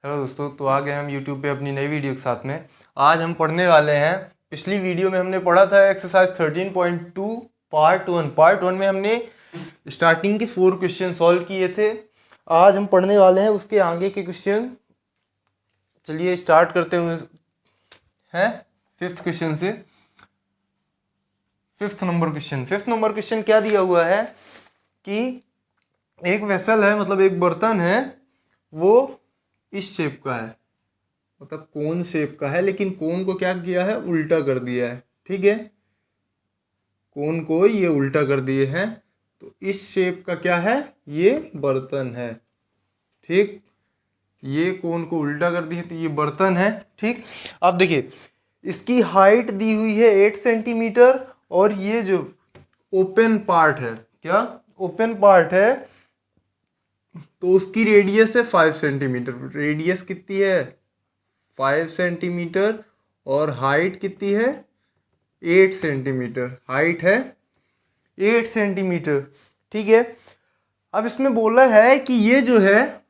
Hello दोस्तों, तो आ गए हम YouTube पे अपनी नई वीडियो के साथ में। आज हम पढ़ने वाले हैं, पिछली वीडियो में हमने पढ़ा था एक्सरसाइज 13.2 पार्ट वन में हमने स्टार्टिंग के 4 क्वेश्चन सॉल्व किए थे। आज हम पढ़ने वाले हैं उसके आगे के क्वेश्चन। चलिए स्टार्ट करते हुए हैं 5th क्वेश्चन से। 5th नंबर क्वेश्चन क्या दिया हुआ है कि एक वेसल है, मतलब एक बर्तन है, वो इस शेप का है, मतलब कोन शेप का है, लेकिन कोन को क्या किया है, उल्टा कर दिया है। ठीक है, कोन को ये उल्टा कर दिए हैं, तो इस शेप का क्या है, ये बर्तन है। ठीक, ये कोन को उल्टा कर दिए तो ये बर्तन है। ठीक, अब देखिए इसकी हाइट दी हुई है 8 सेंटीमीटर, और ये जो ओपन पार्ट है, क्या ओपन पार्ट है, तो उसकी रेडियस है 5 सेंटीमीटर। रेडियस कितनी है, 5 सेंटीमीटर, और हाइट कितनी है, 8 सेंटीमीटर। हाइट है 8 सेंटीमीटर। ठीक है, अब इसमें बोला है कि ये जो है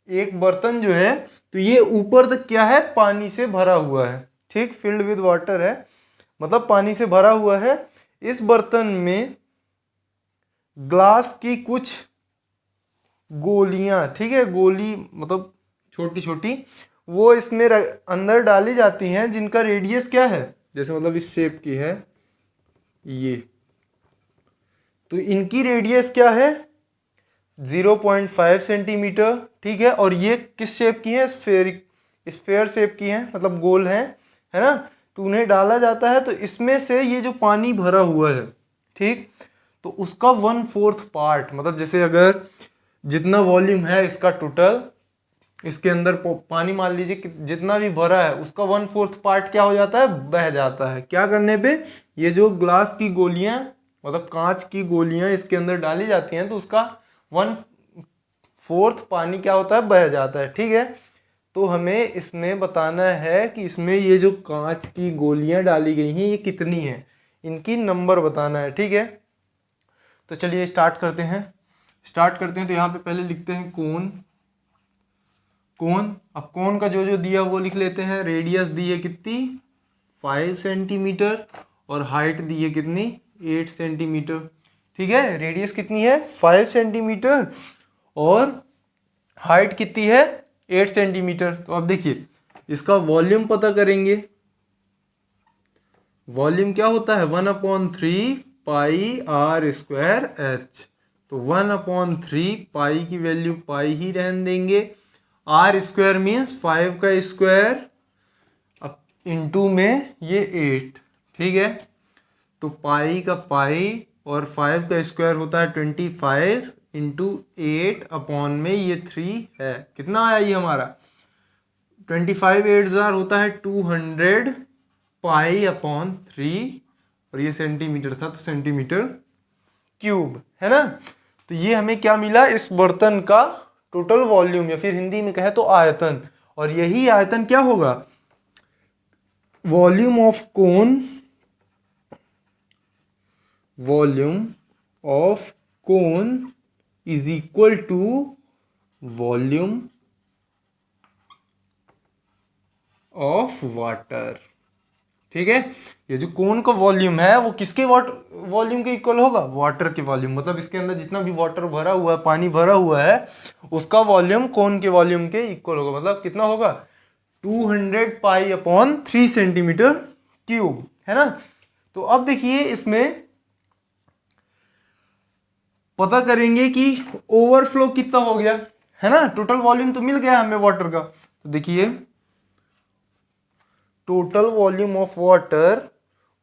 एक बर्तन जो है, तो ये ऊपर तक क्या है, पानी से भरा हुआ है। ठीक, फिल्ड विद वाटर है, मतलब पानी से भरा हुआ है। इस बर्तन में ग्लास की कुछ गोलियां, ठीक है, गोली मतलब छोटी छोटी, वो इसमें अंदर डाली जाती हैं, जिनका रेडियस क्या है, जैसे मतलब इस शेप की है ये, तो इनकी रेडियस क्या है, 0.5 सेंटीमीटर। ठीक है, और ये किस शेप की है, स्फेयर शेप की है, मतलब गोल है ना। तो उन्हें डाला जाता है, तो इसमें से ये जो पानी भरा हुआ है, ठीक, तो उसका 1/4 पार्ट, मतलब जैसे अगर जितना वॉल्यूम है इसका टोटल, इसके अंदर पानी मान लीजिए कि जितना भी भरा है, उसका 1/4 पार्ट क्या हो जाता है, बह जाता है। क्या करने पे, ये जो ग्लास की गोलियां, मतलब कांच की गोलियां इसके अंदर डाली जाती हैं, तो उसका 1/4 पानी क्या होता है, बह जाता है। ठीक है, तो हमें इसमें बताना है कि इसमें ये जो कांच की गोलियां डाली गई हैं, ये कितनी हैं, इनकी नंबर बताना है। ठीक है, तो चलिए स्टार्ट करते हैं। तो यहाँ पे पहले लिखते हैं कोन। अब कोन का जो जो दिया वो लिख लेते हैं। रेडियस दी है कितनी, 5 सेंटीमीटर, और हाइट दी है कितनी, 8 सेंटीमीटर। ठीक है, रेडियस कितनी है, 5 सेंटीमीटर, और हाइट कितनी है, 8 सेंटीमीटर। तो अब देखिए इसका वॉल्यूम पता करेंगे। वॉल्यूम क्या होता है, 1/3 पाई आर स्क्वायर एच। तो 1/3 पाई की वैल्यू पाई ही रहने देंगे। आर स्क्वायर मीन्स 5 का स्क्वायर, अब इंटू में ये 8। ठीक है, तो पाई का पाई और 5 का स्क्वायर होता है 25, इंटू 8 अपॉन में ये 3 है। कितना आया ये हमारा, 25 8 हजार होता है 200 पाई अपॉन 3, और ये सेंटीमीटर था, तो सेंटीमीटर क्यूब है ना। तो ये हमें क्या मिला, इस बर्तन का टोटल वॉल्यूम, या फिर हिंदी में कहे तो आयतन। और यही आयतन क्या होगा, volume of cone, is equal to volume of water. ठीक है, ये जो कोन का वॉल्यूम है वो किसके वॉल्यूम के इक्वल होगा, वाटर के वॉल्यूम, मतलब इसके अंदर जितना भी वाटर भरा हुआ है, पानी भरा हुआ है, उसका वॉल्यूम कोन के वॉल्यूम के इक्वल होगा। मतलब कितना होगा, 200 पाई अपॉन 3 सेंटीमीटर क्यूब, है ना। तो अब देखिए इसमें पता करेंगे कि ओवरफ्लो कितना हो गया, है ना। टोटल वॉल्यूम तो मिल गया हमें वाटर का, तो देखिए total volume of water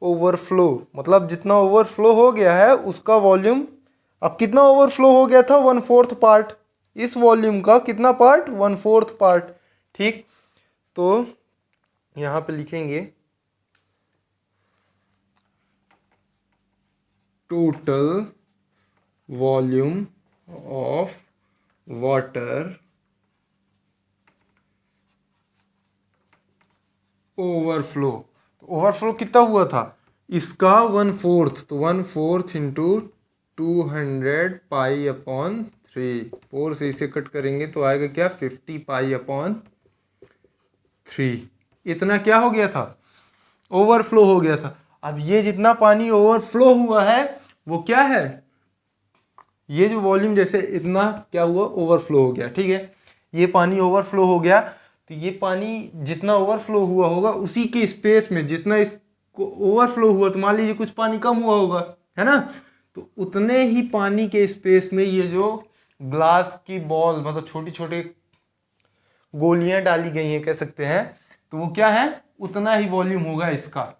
overflow, मतलब जितना ओवरफ्लो हो गया है उसका वॉल्यूम, अब कितना ओवरफ्लो हो गया था, 1/4 पार्ट। इस वॉल्यूम का कितना पार्ट, 1/4 पार्ट। ठीक, तो यहाँ पे लिखेंगे total volume of water overflow. Overflow कितना हुआ था, इसका 1/4, तो 1/4 इंटू 200 पाई अपॉन 3। 4 से इसे कट करेंगे तो आएगा क्या, 50 पाई अपॉन 3। इतना क्या हो गया था, ओवरफ्लो हो गया था। अब ये जितना पानी ओवरफ्लो हुआ है वो क्या है, ये जो वॉल्यूम जैसे इतना क्या हुआ, ओवरफ्लो हो गया, ठीक है। ये पानी ओवरफ्लो हो गया, तो ये पानी जितना ओवरफ्लो हुआ होगा उसी के स्पेस में जितना इसको ओवरफ्लो हुआ, तो मान लीजिए कुछ पानी कम हुआ होगा, है ना, तो उतने ही पानी के स्पेस में ये जो ग्लास की बॉल मतलब छोटी छोटी गोलियां डाली गई हैं कह सकते हैं, तो वो क्या है, उतना ही वॉल्यूम होगा इसका।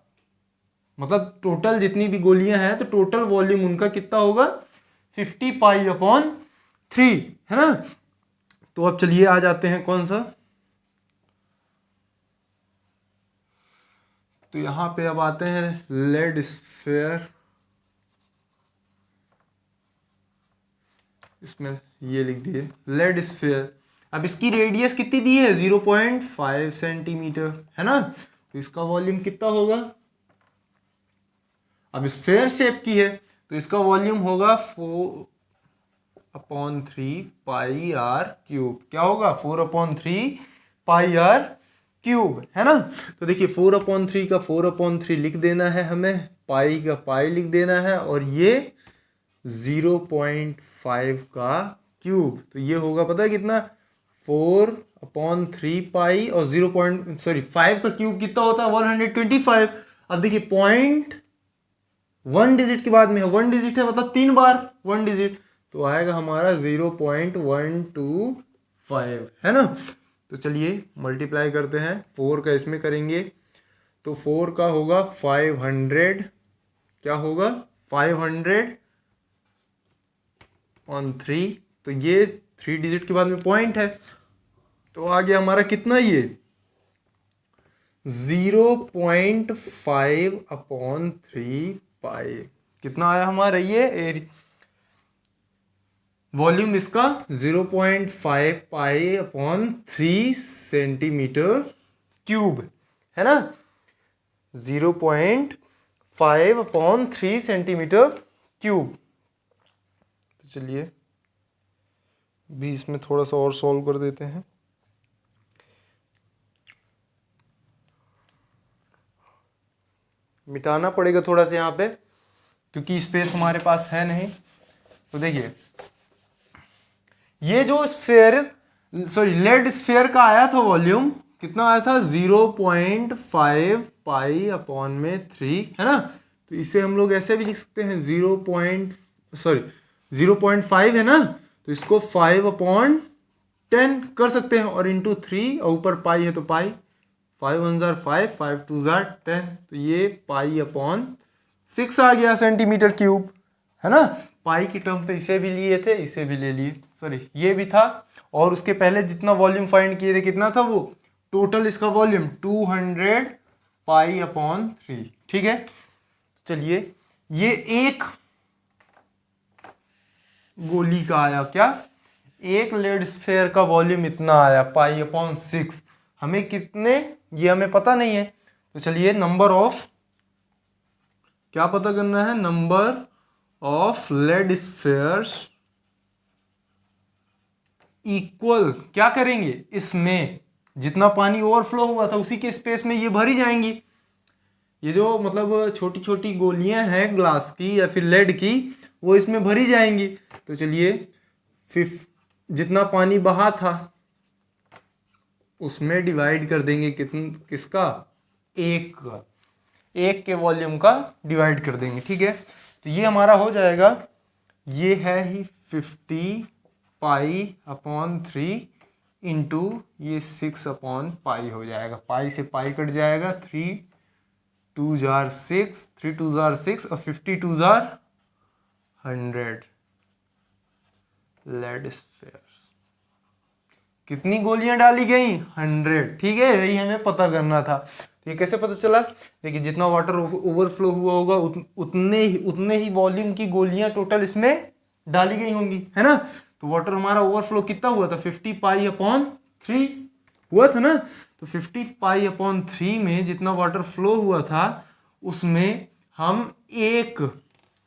मतलब टोटल जितनी भी गोलियां हैं तो टोटल वॉल्यूम उनका कितना होगा, 50π/3, है ना। तो अब चलिए आ जाते हैं कौन सा, तो यहां पे अब आते हैं लेड स्फीयर। इसमें ये लिख दिए लेड स्फीयर। अब इसकी रेडियस कितनी दी है, 0.5 सेंटीमीटर, है ना। तो इसका वॉल्यूम कितना होगा, अब स्फीयर शेप की है तो इसका वॉल्यूम होगा 4/3πr³। क्या होगा, 4/3πr³, है ना। तो देखिए 4/3 का 4/3 लिख देना है हमें, पाई का पाई लिख देना है, और ये 0.5 का क्यूब, तो ये होगा पता है कितना, 4/3π और 5 का क्यूब कितना होता है, 125। अब देखिए पॉइंट 1 डिजिट के बाद में है, 1 डिजिट है मतलब 3 बार 1 डिजिट, तो आएगा हमारा 0.125, है ना। तो चलिए मल्टीप्लाई करते हैं, 4 का इसमें करेंगे तो 4 का होगा 500, क्या होगा 500/3, तो ये 3 डिजिट के बाद में पॉइंट है, तो आ गया हमारा कितना, ये 0.5/3π। कितना आया हमारा ये वॉल्यूम इसका, 0.5π/3 सेंटीमीटर क्यूब, है ना, 0.5/3 सेंटीमीटर क्यूब। तो चलिए भी इसमें थोड़ा सा और सॉल्व कर देते हैं। मिटाना पड़ेगा थोड़ा सा यहाँ पे क्योंकि स्पेस हमारे पास है नहीं। तो देखिए ये जो लेड स्फीयर का आया था वॉल्यूम, कितना आया था, 0.5π/3, है ना। तो इसे हम लोग ऐसे भी लिख सकते हैं 0.5 है ना, तो इसको 5/10 कर सकते हैं, और इंटू 3, और ऊपर पाई है तो पाई, 5 1 जार 5, 5 2 जार 10, तो ये π/6 आ गया सेंटीमीटर क्यूब, है ना। पाई की टर्म पे इसे भी लिए थे, इसे भी ले लिए, ये भी था, और उसके पहले जितना वॉल्यूम फाइंड किए थे कितना था, वो टोटल इसका वॉल्यूम 200π/3, ठीक है। चलिए ये एक गोली का आया, क्या, एक लेड स्फीयर का वॉल्यूम इतना आया π/6, हमें कितने, ये हमें पता नहीं है, तो चलिए नंबर ऑफ, क्या पता करना है, number of lead spheres equal, क्या करेंगे, इसमें जितना पानी ओवरफ्लो हुआ था उसी के स्पेस में ये भरी जाएंगी। ये जो मतलब छोटी छोटी गोलियां हैं ग्लास की या फिर लेड की, वो इसमें भरी जाएंगी। तो चलिए जितना पानी बहा था उसमें डिवाइड कर देंगे, किसका, एक के वॉल्यूम का डिवाइड कर देंगे, ठीक है। तो ये हमारा हो जाएगा, ये है ही 50π/3 इंटू ये 6/π हो जाएगा, पाई से पाई कट जाएगा, 3 2 जार 6, 3 2 जार 6 और 50 2 जार 100 लेड स्फीयर्स। कितनी गोलियां डाली गई, 100, ठीक है, यही हमें पता करना था। ये कैसे पता चला, देखिए जितना वाटर ओवरफ्लो हुआ होगा उतने ही वॉल्यूम की गोलियां टोटल इसमें डाली गई होंगी, है ना। तो वाटर हमारा ओवरफ्लो कितना हुआ था, 50π/3 हुआ था ना। तो 50π/3 में जितना वाटर फ्लो हुआ था उसमें हम एक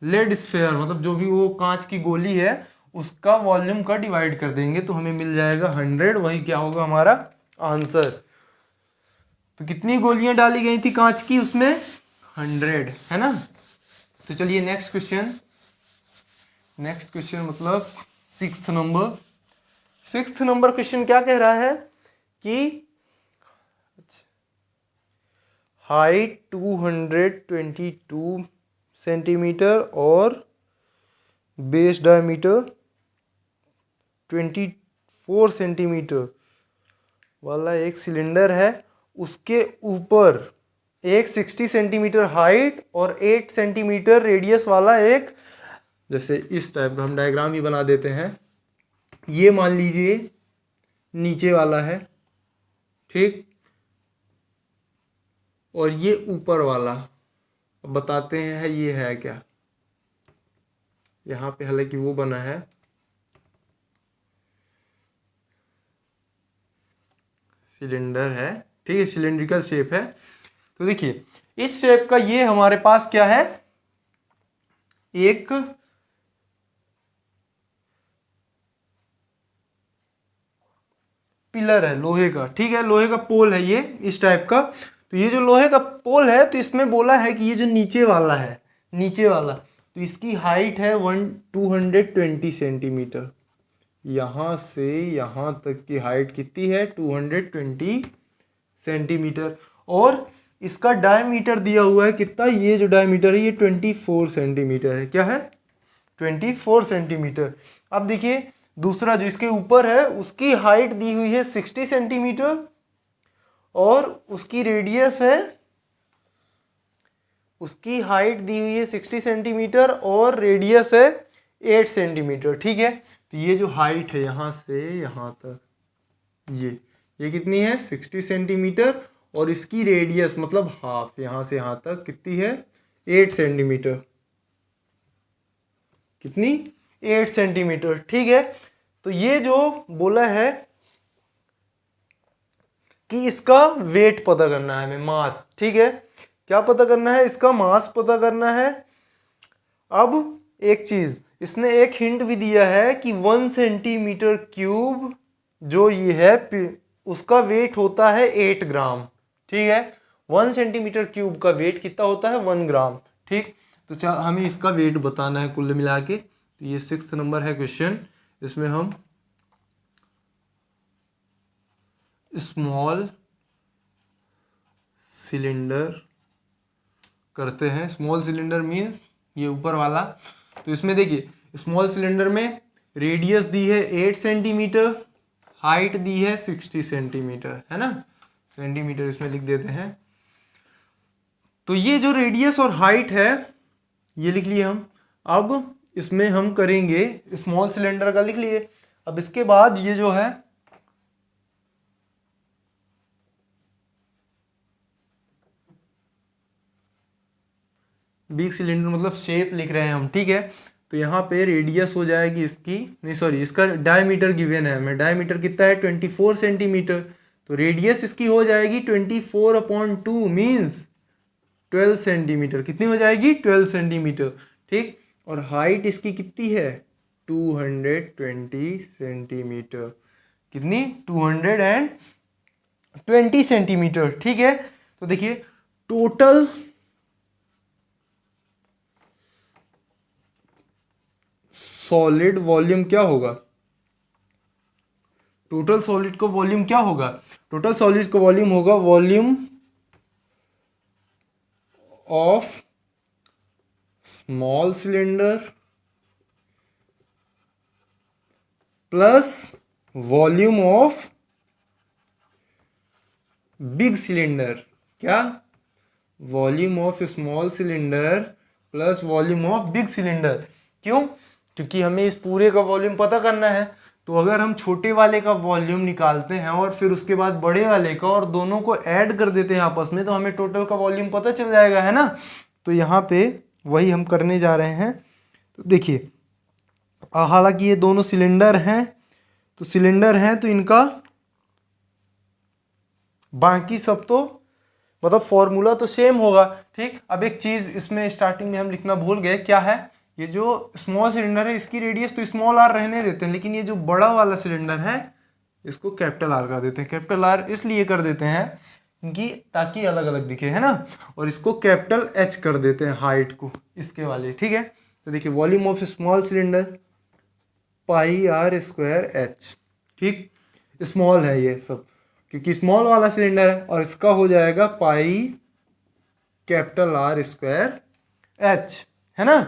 लेड स्फीयर मतलब जो भी वो कांच की गोली है उसका वॉल्यूम का डिवाइड कर देंगे, तो हमें मिल जाएगा 100, वही क्या होगा हमारा आंसर। तो कितनी गोलियां डाली गई थी कांच की उसमें? 100, है ना। तो चलिए नेक्स्ट क्वेश्चन मतलब 6th नंबर क्वेश्चन क्या कह रहा है कि हाइट 222 सेंटीमीटर और बेस डायमीटर 24 सेंटीमीटर वाला एक सिलेंडर है, उसके ऊपर एक 60 सेंटीमीटर हाइट और 8 सेंटीमीटर रेडियस वाला एक, जैसे इस टाइप का हम डायग्राम भी बना देते हैं, ये मान लीजिए नीचे वाला है, ठीक, और ये ऊपर वाला। अब बताते हैं ये है क्या। यहाँ पे हालांकि वो बना है, सिलेंडर है, ठीक है, सिलेंड्रिकल शेप है। तो देखिए इस शेप का ये हमारे पास क्या है, एक पिलर है लोहे का, ठीक है, लोहे का पोल है ये इस टाइप का। तो ये जो लोहे का पोल है, तो इसमें बोला है कि ये जो नीचे वाला है, नीचे वाला, तो इसकी हाइट है 220 सेंटीमीटर। यहाँ से यहाँ तक की हाइट कितनी है? 220 सेंटीमीटर। और इसका डायमीटर दिया हुआ है कितना, ये जो डायमीटर है ये 24 सेंटीमीटर है। क्या है? 24 सेंटीमीटर। अब देखिए दूसरा जो इसके ऊपर है, उसकी हाइट दी हुई है 60 सेंटीमीटर और उसकी रेडियस है, उसकी हाइट दी हुई है 60 सेंटीमीटर और रेडियस है 8 सेंटीमीटर, ठीक है। तो ये जो हाइट है यहाँ से यहाँ तक, ये कितनी है? 60 सेंटीमीटर और इसकी रेडियस मतलब हाफ, यहाँ से यहाँ तक कितनी है? 8 सेंटीमीटर। कितनी? 8 सेंटीमीटर, ठीक है। तो ये जो बोला है कि इसका वेट पता करना है हमें, मास, ठीक है। क्या पता करना है? इसका मास पता करना है। अब एक चीज इसने एक हिंट भी दिया है कि 1 सेंटीमीटर क्यूब जो ये है उसका वेट होता है 8 ग्राम, ठीक है। 1 सेंटीमीटर क्यूब का वेट कितना होता है? 1 ग्राम, ठीक। तो हमें इसका वेट बताना है कुल मिला के। तो ये 6th नंबर है क्वेश्चन। इसमें हम स्मॉल सिलेंडर करते हैं। स्मॉल सिलेंडर मीन्स ये ऊपर वाला। तो इसमें देखिए स्मॉल सिलेंडर में रेडियस दी है 8 सेंटीमीटर, हाइट दी है 60 सेंटीमीटर, है ना, सेंटीमीटर इसमें लिख देते हैं। तो ये जो रेडियस और हाइट है ये लिख लिए हम। अब इसमें हम करेंगे, स्मॉल सिलेंडर का लिख लिए। अब इसके बाद ये जो है बिग सिलेंडर मतलब शेप लिख रहे हैं हम, ठीक है। तो यहाँ पे रेडियस हो जाएगी इसकी, नहीं सॉरी, इसका डायमीटर गिवन है हमें। डायमीटर कितना है? 24 सेंटीमीटर। तो रेडियस इसकी हो जाएगी 24/2 मीन्स 12 सेंटीमीटर। कितनी हो जाएगी? 12 सेंटीमीटर, ठीक। और हाइट इसकी कितनी है? 220 सेंटीमीटर। कितनी? 220 सेंटीमीटर, ठीक है। तो देखिए टोटल सॉलिड वॉल्यूम क्या होगा? टोटल सॉलिड का वॉल्यूम क्या होगा? टोटल सॉलिड का वॉल्यूम होगा volume of small cylinder plus volume of big cylinder. क्या? Volume of small cylinder plus volume of big cylinder. क्यों? क्योंकि हमें इस पूरे का वॉल्यूम पता करना है। तो अगर हम छोटे वाले का वॉल्यूम निकालते हैं और फिर उसके बाद बड़े वाले का और दोनों को ऐड कर देते हैं आपस में, तो हमें टोटल का वॉल्यूम पता चल जाएगा, है ना। तो यहाँ पे वही हम करने जा रहे हैं। तो देखिए हालांकि ये दोनों सिलेंडर हैं, तो सिलेंडर हैं तो इनका बाकी सब तो मतलब फॉर्मूला तो सेम होगा, ठीक। अब एक चीज़ इसमें स्टार्टिंग में हम लिखना भूल गए, क्या है? ये जो स्मॉल सिलेंडर है इसकी रेडियस तो स्मॉल आर रहने देते हैं, लेकिन ये जो बड़ा वाला सिलेंडर है इसको कैपिटल आर कर देते हैं। कैपिटल आर इसलिए कर देते हैं इनकी, ताकि अलग अलग दिखे, है ना। और इसको कैपिटल एच कर देते हैं हाइट को, इसके वाले, ठीक है। तो देखिए volume of small cylinder pi r square h, ठीक, स्मॉल है ये सब क्योंकि स्मॉल वाला सिलेंडर है, और इसका हो जाएगा pi capital R square H, है ना,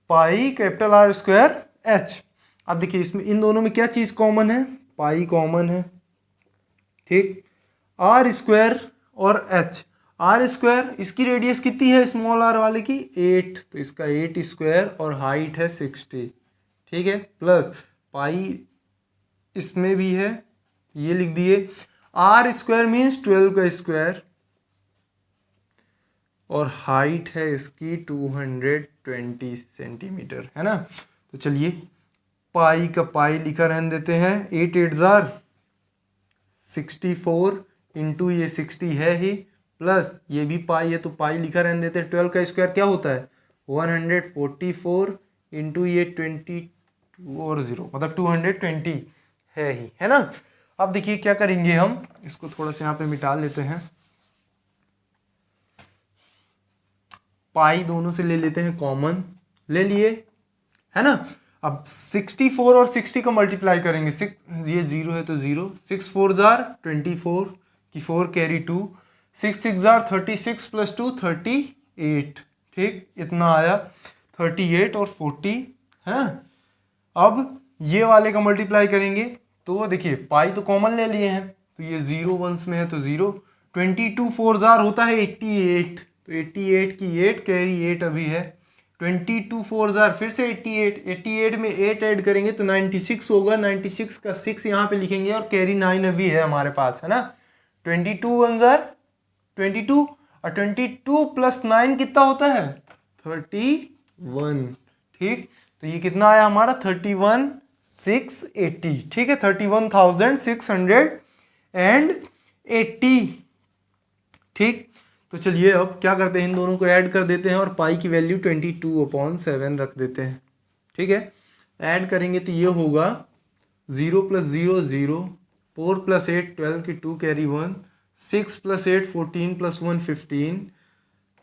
pi capital R square H. अब देखिए इसमें इन दोनों में क्या चीज कॉमन है, पाई कॉमन है, ठीक। आर स्क्वायर और एच, आर स्क्वायर इसकी रेडियस कितनी है स्मॉल आर वाले की 8, तो इसका 8 स्क्वायर और हाइट है 60, ठीक है, प्लस पाई इसमें भी है, ये लिख दिए। आर स्क्वायर मीन्स 12 का स्क्वायर और हाइट है इसकी 220 सेंटीमीटर, है ना। तो चलिए पाई का पाई लिखा रहने देते हैं, 8 8 जार 64 इंटू ये 60 है ही, प्लस ये भी पाई है तो पाई लिखा रहने देते हैं। 12 का स्क्वायर क्या होता है 144 इंटू ये 22 और 0 मतलब 220 है ही, है ना। अब देखिए क्या करेंगे हम, इसको थोड़ा सा यहाँ पे मिटा लेते हैं, पाई दोनों से ले लेते हैं कॉमन, ले लिए, है ना। अब 64 और 60 का मल्टीप्लाई करेंगे, ये 0 है तो 0, 6 4 जार 24 की 4 कैरी 2, 6 6 जार 36 प्लस 2 38, ठीक, इतना आया 38 और 40, है ना। अब ये वाले का मल्टीप्लाई करेंगे तो देखिए पाई तो कॉमन ले लिए हैं, तो ये 0 वंस में है तो 0, 22 4 जार होता है 88, तो 88 की 8 कैरी 8 अभी है, 22 4 जार फिर से 88, 88 में 8 ऐड करेंगे तो 96 होगा, 96 का 6 यहाँ पे लिखेंगे और कैरी 9 अभी है हमारे पास, है ना। 22 1 जार 22 और 22 प्लस 9 कितना होता है 31, ठीक। तो ये कितना आया हमारा 31,680, ठीक है, 31,680, ठीक। तो चलिए अब क्या करते हैं, इन दोनों को ऐड कर देते हैं और पाई की वैल्यू 22/7 रख देते हैं, ठीक है। ऐड करेंगे तो ये होगा 0 + 0 0, 4 + 8 12 की 2 कैरी 1, 6 + 8 14 + 1 15,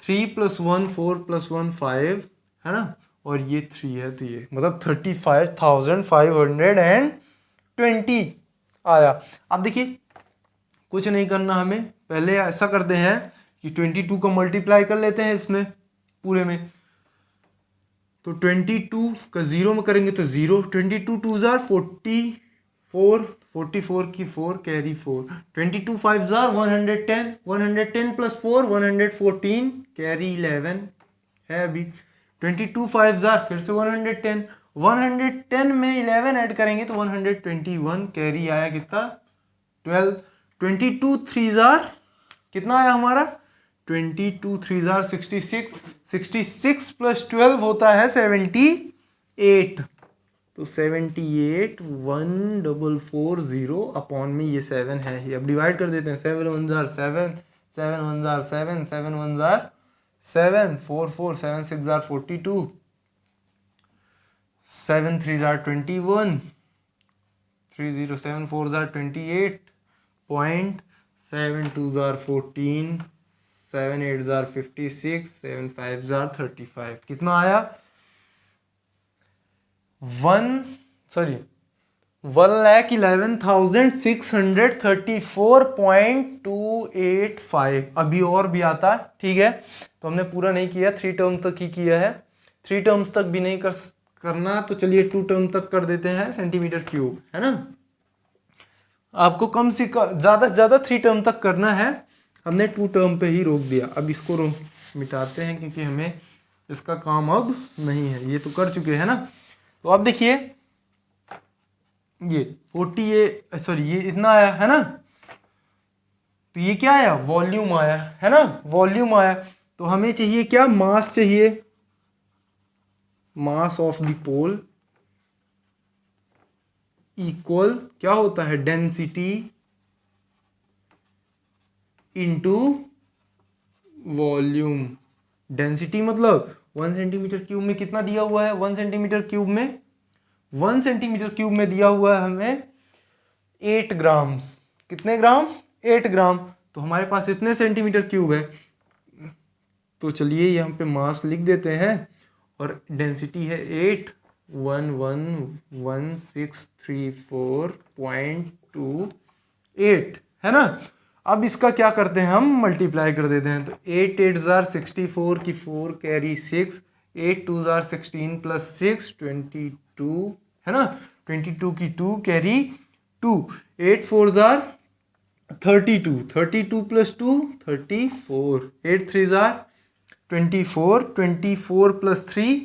3 + 1 4 + 1 5, है ना, और ये 3 है तो ये मतलब 35,520 आया। अब देखिए कुछ नहीं करना हमें, पहले ऐसा करते हैं कि 22 का मल्टीप्लाई कर लेते हैं इसमें पूरे में, तो 22 का 0 में करेंगे तो 0, 22 2 जार 44, 44 की 4 कैरी 4, 22 5 जार 110, 110 + 4 114 कैरी 11 है अभी, 22 5 जार फिर से 110, 110 में 11 ऐड करेंगे तो 121 कैरी आया कितना 12, 22 3 जार कितना आया हमारा 22 3 जार 66, 66 + 12 होता है 78, तो 78,1,440 अपॉन में ये 7 है ही। अब डिवाइड कर देते हैं, 7 1 jar 7, 7 1 jar 7, 7 1 jar 7, 4 4 7 6 jar 42, 7 3 jar 21, 3 0 7 4 jar 28, 7 2 jar 14, 7 8 jar 56, 7 5 jar 35, कितना आया 1,11,634.285। अभी और भी आता, ठीक है, तो हमने पूरा नहीं किया, 3 टर्म तक ही किया है, 3 टर्म्स तक भी नहीं करना, तो चलिए 2 टर्म तक कर देते हैं सेंटीमीटर क्यूब, है ना। आपको कम से ज़्यादा से ज़्यादा 3 टर्म तक करना है, हमने 2 टर्म पे ही रोक दिया। अब इसको मिटाते हैं क्योंकि हमें इसका काम अब नहीं है, ये तो कर चुके हैं ना। तो अब देखिए ये 48 सॉरी ये इतना आया है ना, तो ये क्या आया वॉल्यूम आया, है ना, वॉल्यूम आया। तो हमें चाहिए क्या मास चाहिए, mass of the pole equal क्या होता है डेंसिटी इनटू वॉल्यूम। डेंसिटी मतलब 1 सेंटीमीटर क्यूब में कितना दिया हुआ है, 1 सेंटीमीटर क्यूब में 1 सेंटीमीटर क्यूब में दिया हुआ है हमें 8 ग्राम्स, कितने ग्राम 8 ग्राम। तो हमारे पास इतने सेंटीमीटर क्यूब है। तो चलिए यहाँ पे मास लिख देते हैं और डेंसिटी है 8111634.28 है ना। अब इसका क्या करते हैं, हम मल्टीप्लाई कर देते हैं। तो 8 8 जार 64 की 4 कैरी 6, 8 2 जार 16 प्लस 6 22 है ना, 22 की 2 carry 2, 8 4 jar 32, 32 plus 2 34, 8 3 jar 24, 24 plus 3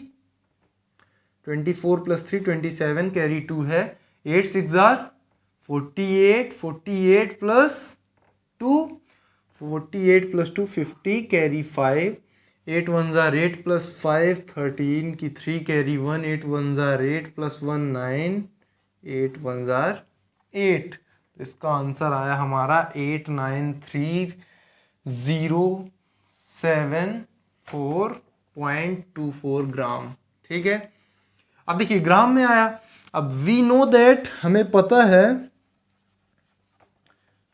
24 plus 3 27 carry 2 है, 8 6 jar 48, 48 plus 2 48 plus 2 50 carry 5, 8 1 jar 8 plus 5 13 की 3 कैरी 1, 8 1 जार 8 प्लस 1 9, 8 1 जार 8। तो इसका आंसर आया हमारा 893074.24 ग्राम। ठीक है, अब देखिए ग्राम में आया। अब वी नो दैट, हमें पता है,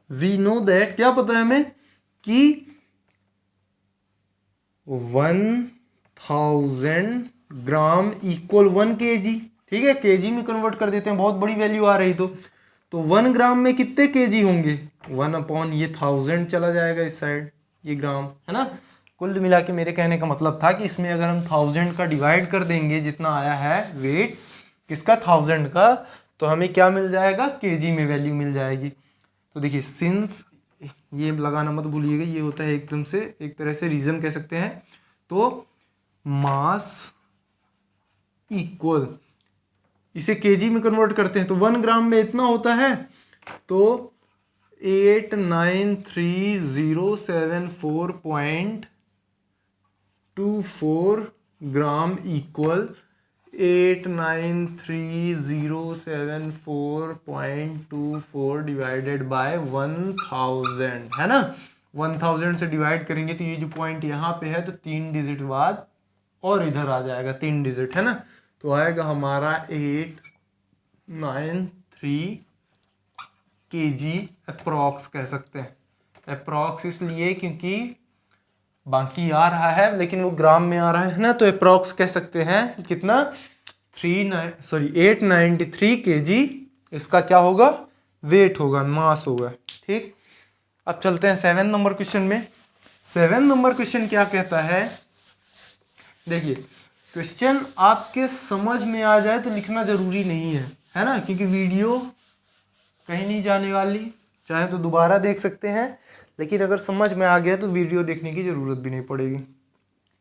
वी नो दैट क्या पता है हमें कि 1000 ग्राम इक्वल 1 kg। ठीक है, केजी में कन्वर्ट कर देते हैं, बहुत बड़ी वैल्यू आ रही तो 1 ग्राम में कितने केजी होंगे, 1 अपॉन ये 1000 चला जाएगा इस साइड, ये ग्राम है ना। कुल मिला के मेरे कहने का मतलब था कि इसमें अगर हम 1000 का डिवाइड कर देंगे, जितना आया है वेट किसका 1000 का, तो हमें क्या मिल जाएगा, केजी में वैल्यू मिल जाएगी। तो देखिए सिंस ये लगाना मत भूलिएगा, ये होता है एकदम से एक तरह से रीजन कह सकते हैं। तो मास इक्वल, इसे केजी में कन्वर्ट करते हैं तो 1 ग्राम में इतना होता है, तो 893074.24 ग्राम इक्वल 893074.24 डिवाइडेड बाय 1000 है ना। 1000 से डिवाइड करेंगे तो ये जो पॉइंट यहाँ पे है तो 3 डिजिट बाद और इधर आ जाएगा 3 डिजिट है ना। तो आएगा हमारा 893 kg अप्रॉक्स कह सकते हैं। अप्रॉक्स इसलिए क्योंकि बाकी आ रहा है लेकिन वो ग्राम में आ रहा है ना, तो अप्रॉक्स कह सकते हैं कि कितना 893 kg इसका क्या होगा, वेट होगा, मास होगा। ठीक, अब चलते हैं 7 नंबर क्वेश्चन में। 7 नंबर क्वेश्चन क्या कहता है, देखिए क्वेश्चन आपके समझ में आ जाए तो लिखना जरूरी नहीं है ना, क्योंकि वीडियो कहीं नहीं जाने वाली, चाहे तो दोबारा देख सकते हैं, लेकिन अगर समझ में आ गया तो वीडियो देखने की ज़रूरत भी नहीं पड़ेगी।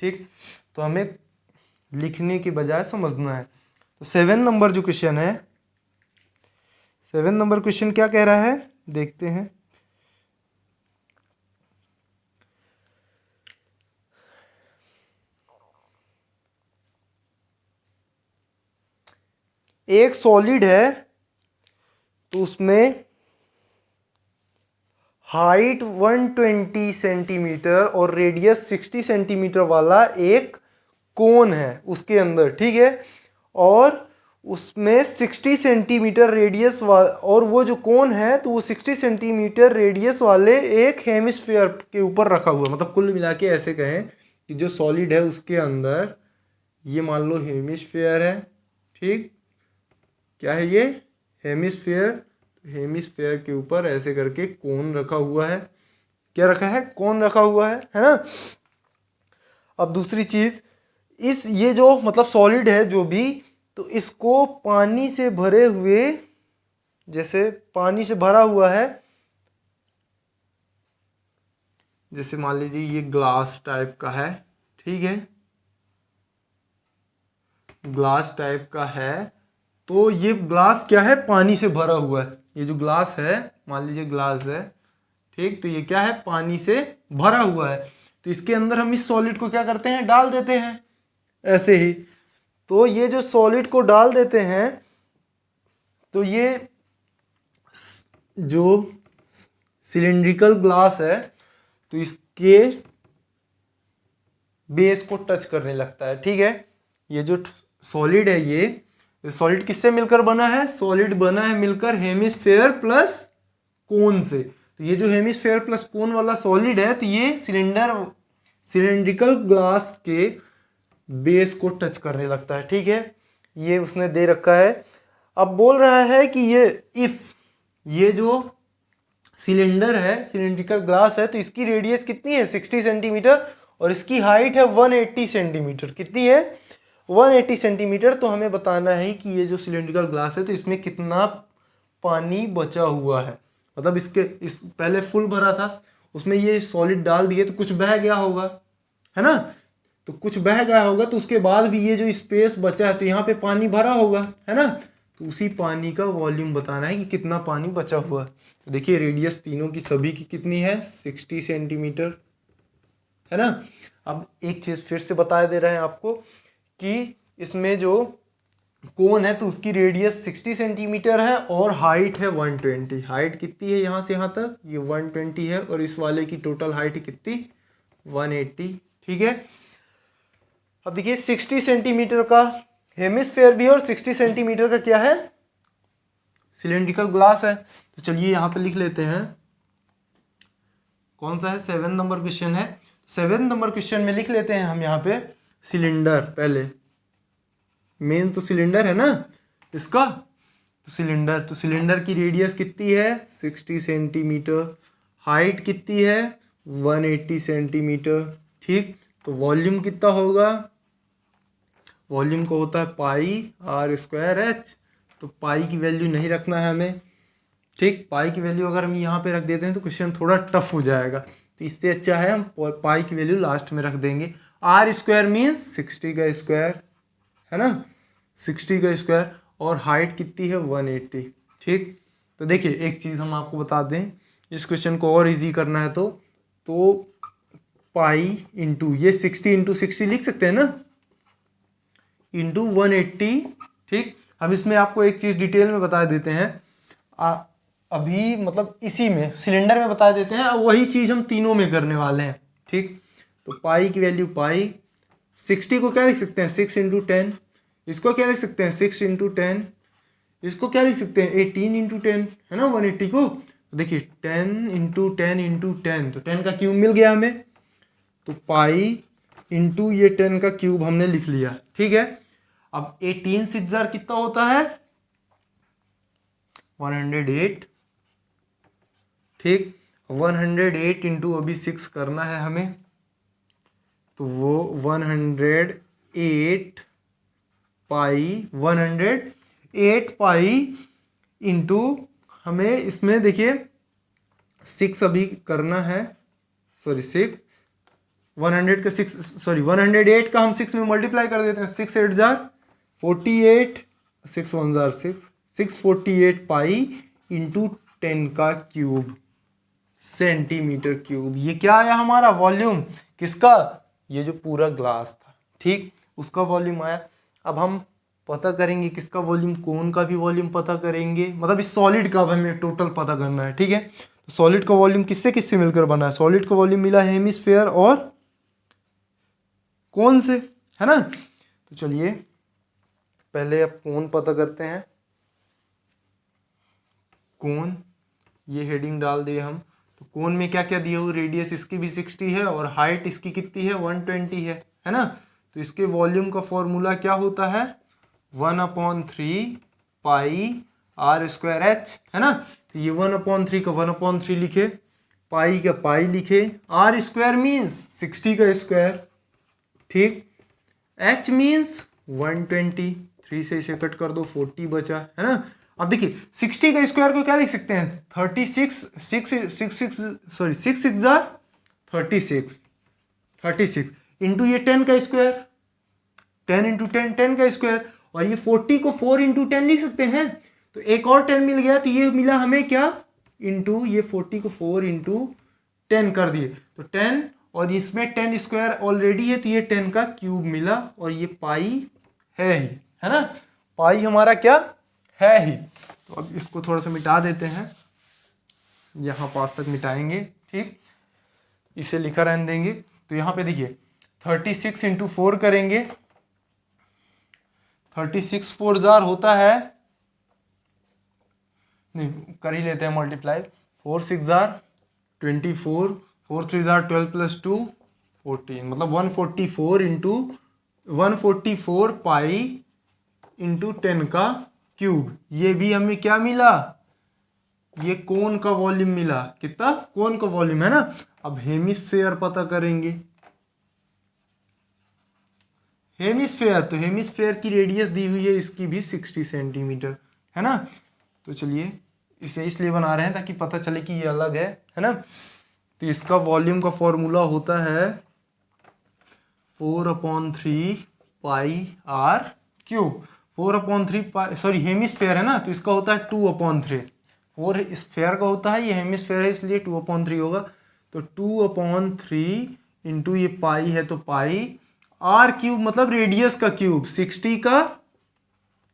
ठीक, तो हमें लिखने के बजाय समझना है। तो 7 नंबर जो क्वेश्चन है, 7 नंबर क्वेश्चन क्या कह रहा है देखते हैं। एक सॉलिड है तो उसमें हाइट 120 सेंटीमीटर और रेडियस 60 सेंटीमीटर वाला एक कोन है उसके अंदर। ठीक है, और उसमें 60 सेंटीमीटर रेडियस और वो जो कोन है तो वो 60 सेंटीमीटर रेडियस वाले एक हेमिस्फीयर के ऊपर रखा हुआ, मतलब कुल मिला के ऐसे कहें कि जो सॉलिड है उसके अंदर ये मान लो हेमिस्फीयर है। ठीक, क्या है ये, हेमिस्फीयर। हेमिस्फीयर के ऊपर ऐसे करके कोन रखा हुआ है, क्या रखा है, कोन रखा हुआ है ना। अब दूसरी चीज, इस ये जो मतलब सॉलिड है जो भी, तो इसको पानी से भरे हुए, जैसे पानी से भरा हुआ है, जैसे मान लीजिए ये ग्लास टाइप का है। ठीक है, ग्लास टाइप का है, तो ये ग्लास क्या है, पानी से भरा हुआ है। ये जो ग्लास है, मान लीजिए ग्लास है, ठीक, तो ये क्या है, पानी से भरा हुआ है। तो इसके अंदर हम इस सॉलिड को क्या करते हैं, डाल देते हैं ऐसे ही। तो ये जो सॉलिड को डाल देते हैं, तो ये जो सिलिंड्रिकल ग्लास है तो इसके बेस को टच करने लगता है। ठीक है, ये जो सॉलिड है ये सॉलिड किससे मिलकर बना है, सॉलिड बना है मिलकर हेमिस्फेयर प्लस कोन से। तो ये जो हेमिस्फेयर प्लस कोन वाला सॉलिड है, तो ये सिलेंड्रिकल ग्लास के बेस को टच करने लगता है, ठीक है। ये उसने दे रखा है। अब बोल रहा है कि ये जो सिलेंडर है, सिलेंड्रिकल ग्लास है, तो इसकी रेडियस कितनी है 60 सेंटीमीटर और इसकी हाइट है 180 सेंटीमीटर। कितनी है 180 सेंटीमीटर। तो हमें बताना है कि ये जो सिलेंड्रिकल ग्लास है तो इसमें कितना पानी बचा हुआ है। मतलब इस पहले फुल भरा था, उसमें ये सॉलिड डाल दिए तो कुछ बह गया होगा, है ना। तो कुछ बह गया होगा तो उसके बाद भी ये जो स्पेस बचा है तो यहाँ पे पानी भरा होगा, है ना। तो उसी पानी का वॉल्यूम बताना है कि कितना पानी बचा हुआ है। तो देखिए रेडियस तीनों की सभी की कितनी है 60 सेंटीमीटर, है ना। अब एक चीज़ फिर से बता दे रहे हैं आपको कि इसमें जो कोन है तो उसकी रेडियस 60 सेंटीमीटर है और हाइट है 120। हाइट कितनी है यहाँ से यहाँ तक, ये 120 है और इस वाले की टोटल हाइट कितनी 180, ठीक है। अब देखिए 60 सेंटीमीटर का हेमिस्फेयर भी और 60 सेंटीमीटर का क्या है सिलेंड्रिकल ग्लास है। तो चलिए यहाँ पे लिख लेते हैं कौन सा है 7 नंबर क्वेश्चन है। 7 नंबर क्वेश्चन में लिख लेते हैं हम यहाँ पे सिलेंडर। पहले मेन तो सिलेंडर है ना इसका, तो सिलेंडर की रेडियस कितनी है 60 सेंटीमीटर, हाइट कितनी है 180 सेंटीमीटर, ठीक। तो वॉल्यूम कितना होगा, वॉल्यूम को होता है पाई आर स्क्वायर एच। तो पाई की वैल्यू नहीं रखना है हमें, ठीक। पाई की वैल्यू अगर हम यहाँ पे रख देते हैं तो क्वेश्चन थोड़ा टफ हो जाएगा, तो इससे अच्छा है हम पाई की वैल्यू लास्ट में रख देंगे। आर स्क्वायर मीन्स 60 का स्क्वायर, है ना, 60 का स्क्वायर और हाइट कितनी है 180, ठीक। तो देखिए एक चीज़ हम आपको बता दें, इस क्वेश्चन को और इजी करना है तो पाई इंटू ये 60 इंटू 60 लिख सकते हैं ना, इंटू 180, ठीक। हम इसमें आपको एक चीज़ डिटेल में बता देते हैं अभी, मतलब इसी में सिलेंडर में बता देते हैं, वही चीज़ हम तीनों में करने वाले हैं, ठीक। तो पाई की वैल्यू पाई 60 को क्या लिख सकते हैं 6 इंटू 10, इसको क्या लिख सकते हैं 6 इंटू 10, इसको क्या लिख सकते हैं 18 इंटू 10, है ना 180 को। तो देखिए 10 इंटू 10 इंटू 10, तो 10 का क्यूब मिल गया हमें, तो पाई इंटू ये 10 का क्यूब हमने लिख लिया, ठीक है। अब 18 से कितना होता है 108, ठीक। 108 इंटू अभी 6 करना है हमें, तो वो 108 पाई इंटू हमें इसमें देखिए 6 अभी करना है, सॉरी 108 का हम 6 में मल्टीप्लाई कर देते हैं, 6 8 जार 48, 6 1 जार 648 पाई इंटू 10 का क्यूब सेंटीमीटर क्यूब। ये क्या आया हमारा वॉल्यूम किसका, ये जो पूरा ग्लास था, ठीक, उसका वॉल्यूम आया। अब हम पता करेंगे किसका वॉल्यूम, कोन का भी वॉल्यूम पता करेंगे, मतलब इस सॉलिड का हमें टोटल पता करना है, ठीक है। तो सॉलिड का वॉल्यूम किससे किससे मिलकर बना है, सॉलिड का वॉल्यूम मिला है हेमिस्फेयर और कोन से, है ना। तो चलिए पहले अब कोन पता करते हैं। कोन, ये हेडिंग डाल दिए हम। तो कोन में क्या क्या दिया हुआ, रेडियस इसकी भी 60 है और हाइट इसकी कितनी है 120 है ना। तो इसके वॉल्यूम का फॉर्मूला क्या होता है 1/3 पाई आर स्क्वायर एच, है ना। तो ये 1/3 का 1/3 लिखे, पाई का पाई लिखे, आर स्क्वायर मीन्स 60 का स्क्वायर, ठीक। एच मीन्स 120, 3 से इसे कट कर दो 40 बचा, है ना। अब देखिए 60 का स्क्वायर को क्या लिख सकते हैं 36 इंटू ये 10 का स्क्वायर, 10 इंटू 10 10 का स्क्वायर, और ये 40 को 4 इंटू 10 लिख सकते हैं। तो एक और 10 मिल गया, तो ये मिला हमें क्या इंटू ये 40 को 4 इंटू 10 कर दिए, तो 10 और इसमें 10 स्क्वायर ऑलरेडी है, तो ये 10 का क्यूब मिला और ये पाई है ही, है ना। पाई हमारा क्या है ही। तो अब इसको थोड़ा सा मिटा देते हैं, यहाँ पास तक मिटाएंगे, ठीक, इसे लिखा रहने देंगे। तो यहाँ पे देखिए 36 इंटू 4 करेंगे, 36 4 जार होता है, नहीं कर ही लेते हैं मल्टीप्लाई, 4 6 जार 24, 4 3 12 प्लस 2 14, मतलब 144 पाई इंटू 10 का क्यूब। ये भी हमें क्या मिला, ये कोन का वॉल्यूम मिला। कितना, कोन का वॉल्यूम है ना। अब हेमिस्फेयर पता करेंगे। हेमिस्फेयर, तो हेमिस्फेयर की रेडियस दी हुई है इसकी भी 60 सेंटीमीटर, है ना। तो चलिए इसे इसलिए बना रहे हैं ताकि पता चले कि ये अलग है ना। तो इसका वॉल्यूम का फॉर्मूला होता है 4/3 pi r cube. 4/3 pi, sorry hemisphere है ना, तो इसका होता है 2/3। 4 स्फेयर का होता है, ये हेमिस्फेयर है इसलिए 2/3 होगा। तो 2/3 इंटू ये पाई है तो पाई आर क्यूब, मतलब रेडियस का क्यूब, 60 का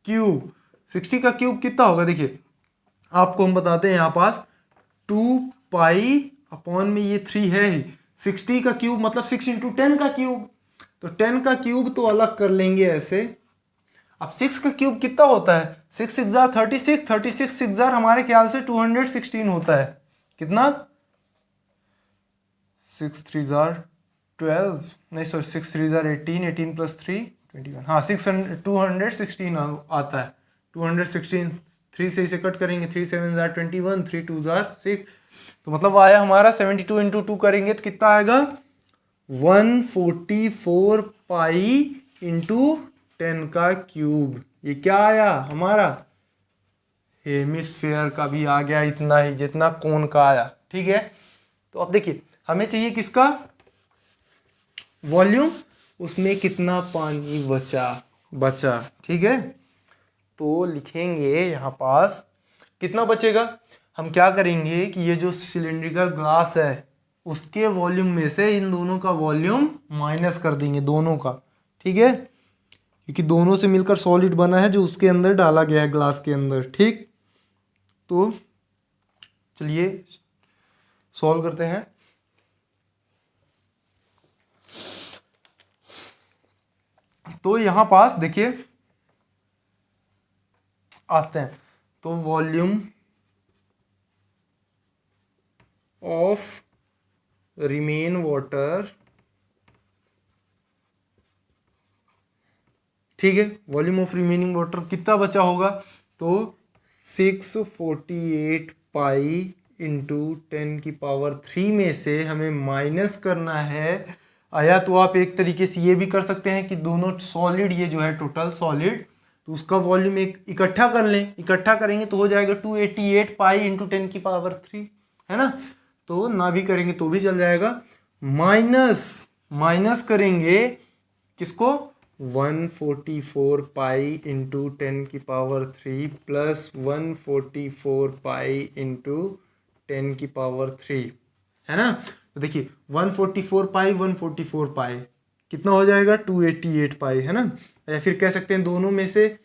क्यूब। 60 का क्यूब कितना होगा, देखिए आपको हम बताते हैं यहाँ पास 2 पाई अपॉन में ये 3 है ही, 60 का क्यूब मतलब 6 इंटू 10 का क्यूब। तो 10 का क्यूब तो अलग कर लेंगे ऐसे। अब 6 का क्यूब कितना होता है, 6 6 36, 36 6 हमारे ख्याल से 216 होता है। कितना, 6 3 12, नहीं सॉरी 6 3 18, 18 प्लस 3 21, हाँ 216 आता है। 216 3 से इसे कट करेंगे, 3 7 21, 3 2 6, तो मतलब आया हमारा 72 इंटू 2 करेंगे तो कितना आएगा 144 पाई इंटू 10 का क्यूब। ये क्या आया हमारा, हेमिस्फेयर का भी आ गया इतना ही जितना कोन का आया। ठीक है, तो अब देखिए हमें चाहिए किसका वॉल्यूम, उसमें कितना पानी बचा। ठीक है, तो लिखेंगे यहाँ पास कितना बचेगा। हम क्या करेंगे कि ये जो सिलिंड्रिकल ग्लास है उसके वॉल्यूम में से इन दोनों का वॉल्यूम माइनस कर देंगे, दोनों का। ठीक है, क्योंकि दोनों से मिलकर सॉलिड बना है जो उसके अंदर डाला गया है ग्लास के अंदर। ठीक, तो चलिए सॉल्व करते हैं। तो यहां पास देखिए आते हैं, तो वॉल्यूम ऑफ रिमेन वाटर, ठीक है, वॉल्यूम ऑफ रिमेनिंग वाटर कितना बचा होगा, तो 648 पाई इंटू 10⁻³ में से हमें माइनस करना है। या तो आप एक तरीके से ये भी कर सकते हैं कि दोनों सॉलिड, ये जो है टोटल सॉलिड, तो उसका वॉल्यूम एक इकट्ठा कर लें। इकट्ठा करेंगे तो हो जाएगा 288 पाई इंटू 10⁻³ है ना। तो ना भी करेंगे तो भी चल जाएगा। माइनस करेंगे किसको, 144 pi into 10⁻³ plus 144 pi into 10⁻³ है ना। तो देखिए 144 पाई 144 पाई कितना हो जाएगा 288 पाई, है ना। या फिर कह सकते हैं दोनों में से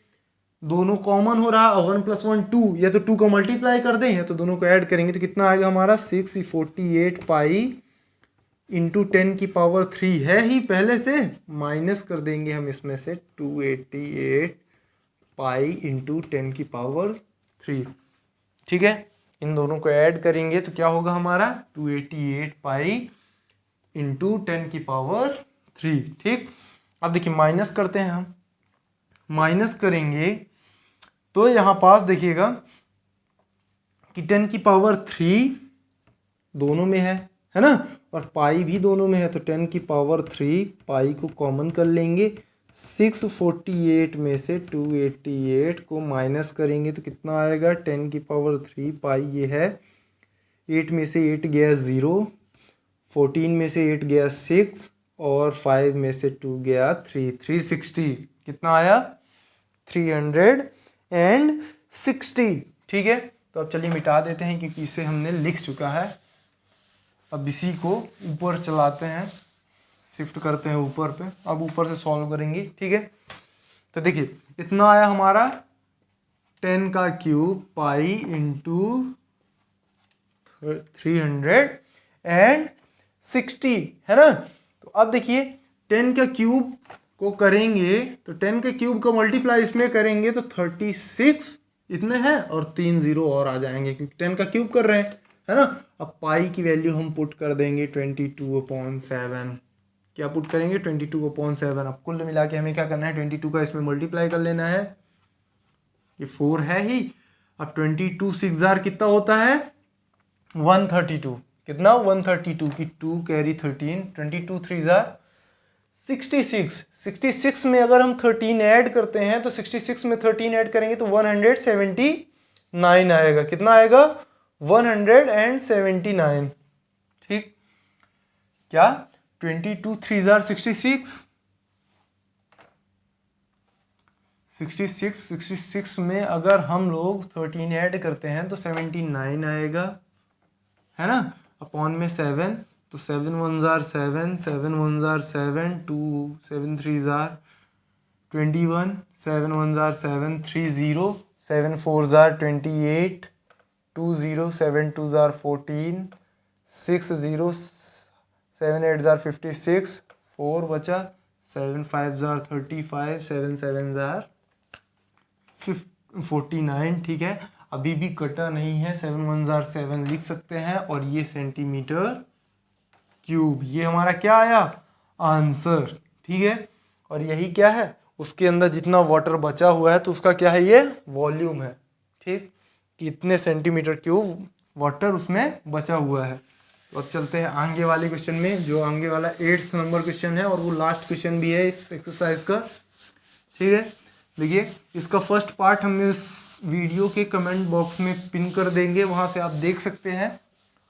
दोनों कॉमन हो रहा है, 1 + 1 2, या तो 2 का मल्टीप्लाई कर दें या तो दोनों को ऐड करेंगे तो कितना आएगा हमारा 648 पाई इंटू 10⁻³ है ही पहले से, माइनस कर देंगे हम इसमें से 288 पाई इंटू 10⁻³। ठीक है, इन दोनों को ऐड करेंगे तो क्या होगा हमारा 288 पाई इंटू 10⁻³। ठीक, अब देखिए माइनस करते हैं हम। माइनस करेंगे तो यहाँ पास देखिएगा कि 10⁻³ दोनों में है ना, और पाई भी दोनों में है, तो 10⁻³ पाई को कॉमन कर लेंगे। 648 में से 288 को माइनस करेंगे तो कितना आएगा 10⁻³ पाई ये है, 8 में से 8 गया 0, 14 में से 8 गया 6 और 5 में से 2 गया 3, 360 कितना आया 360। ठीक है, तो अब चलिए मिटा देते हैं क्योंकि इसे हमने लिख चुका है। अब इसी को ऊपर चलाते हैं, शिफ्ट करते हैं ऊपर पे, अब ऊपर से सॉल्व करेंगे। ठीक है, तो देखिए इतना आया हमारा 10³ पाई इंटू 360 है ना। तो अब देखिए 10³ को करेंगे तो 10³ का मल्टीप्लाई इसमें करेंगे तो 36 इतने हैं और 3 0 और आ जाएंगे क्योंकि 10³ कर रहे हैं। है ना। अब पाई की वैल्यू हम पुट कर देंगे 22/7। क्या पुट करेंगे? 22/7। अब कुल मिला के हमें क्या करना है? 22 का इसमें मल्टीप्लाई कर लेना है, ये 4 है ही। अब 22 6 जार कितना होता है? 132। कितना? 132 की 2 कैरी 13, 22 3 जार 66। 66 में अगर हम 13 ऐड करते हैं तो 66 में 13 ऐड करेंगे तो 179 आएगा। कितना आएगा? 179। ठीक, क्या 22 3 जार 66, 66 में अगर हम लोग 13 ऐड करते हैं तो 79 आएगा, है ना। अपॉन में 7, तो 7 1 jar 7, 7 1 jar 7, 2 7 3 jar 21, 7 1 jar 7 3 0, 7 4 jar 28, 2 0, 7 2 jar 14, 6 0, 7 8 jar 56, 4 बचा, 7 5 जार 35, 7 7 जार 49। ठीक है, अभी भी कटा नहीं है, 7 1 जार 7 लिख सकते हैं। और ये सेंटीमीटर क्यूब, ये हमारा क्या आया? आंसर। ठीक है, और यही क्या है? उसके अंदर जितना वाटर बचा हुआ है तो उसका क्या है? ये वॉल्यूम है। ठीक, कितने सेंटीमीटर क्यूब वाटर उसमें बचा हुआ है। तो अब चलते हैं आगे वाले क्वेश्चन में, जो आगे वाला 8th नंबर क्वेश्चन है और वो लास्ट क्वेश्चन भी है इस एक्सरसाइज का। ठीक है, देखिए इसका फर्स्ट पार्ट हम इस वीडियो के कमेंट बॉक्स में पिन कर देंगे, वहां से आप देख सकते हैं।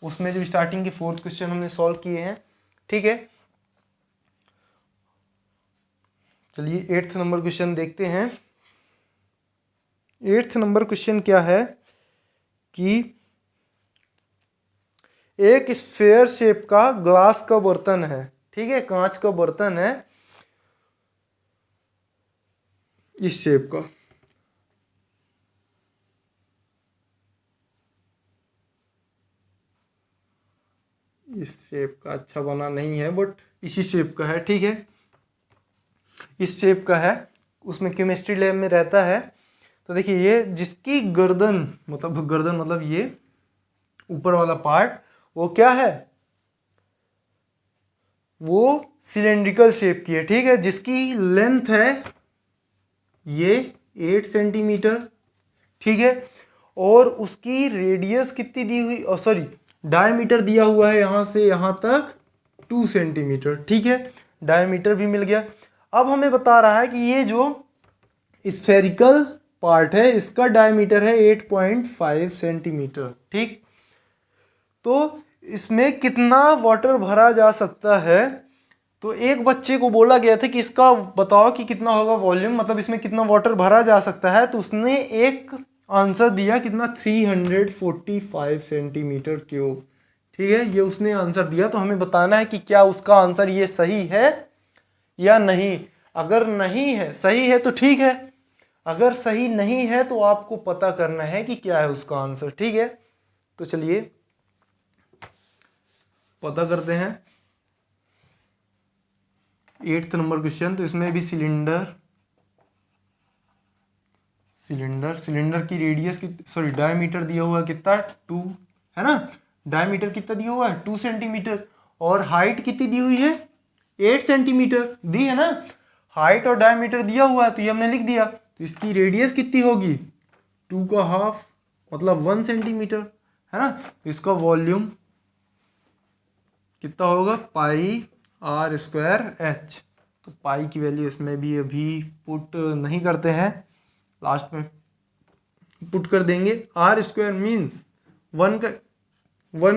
उसमें जो स्टार्टिंग के 4th क्वेश्चन हमने सॉल्व किए हैं। ठीक है, चलिए 8th नंबर क्वेश्चन देखते हैं। 8th नंबर क्वेश्चन क्या है कि एक स्फेयर शेप का ग्लास का बर्तन है। ठीक है, कांच का बर्तन है इस शेप का। इस शेप का अच्छा बना नहीं है, बट इसी शेप का है। ठीक है, इस शेप का है, उसमें केमिस्ट्री लैब में रहता है। तो देखिए ये जिसकी गर्दन मतलब ये ऊपर वाला पार्ट वो क्या है? वो सिलेंड्रिकल शेप की है। ठीक है, जिसकी लेंथ है ये 8 सेंटीमीटर। ठीक है, और उसकी रेडियस कितनी दी हुई, सॉरी डायमीटर दिया हुआ है यहां से यहां तक 2 सेंटीमीटर। ठीक है, डायमीटर भी मिल गया। अब हमें बता रहा है कि ये जो स्फेरिकल पार्ट है इसका डायमीटर है 8.5 सेंटीमीटर। ठीक, तो इसमें कितना वाटर भरा जा सकता है? तो एक बच्चे को बोला गया था कि इसका बताओ कि कितना होगा वॉल्यूम, मतलब इसमें कितना वाटर भरा जा सकता है। तो उसने एक आंसर दिया कितना? 345 सेंटीमीटर क्यूब। ठीक है, ये उसने आंसर दिया। तो हमें बताना है कि क्या उसका आंसर ये सही है या नहीं। अगर नहीं है, सही है तो ठीक है, अगर सही नहीं है तो आपको पता करना है कि क्या है उसका आंसर। ठीक है, तो चलिए पता करते हैं 8th नंबर क्वेश्चन। तो इसमें भी सिलेंडर की रेडियस की सॉरी डायमीटर दिया हुआ है कितना? 2, है ना। डायमीटर कितना दिया हुआ है? 2 सेंटीमीटर। और हाइट कितनी दी हुई है? 8 सेंटीमीटर दी है ना। हाइट और डायमीटर दिया हुआ है तो ये हमने लिख दिया। तो इसकी रेडियस कितनी होगी? 2 का हाफ मतलब 1 सेंटीमीटर, है ना। तो इसका वॉल्यूम कितना होगा? पाई आर स्क्वायर एच। तो पाई की वैल्यू इसमें भी अभी पुट नहीं करते हैं, लास्ट में पुट कर देंगे। आर स्क्वायर मीन्स 1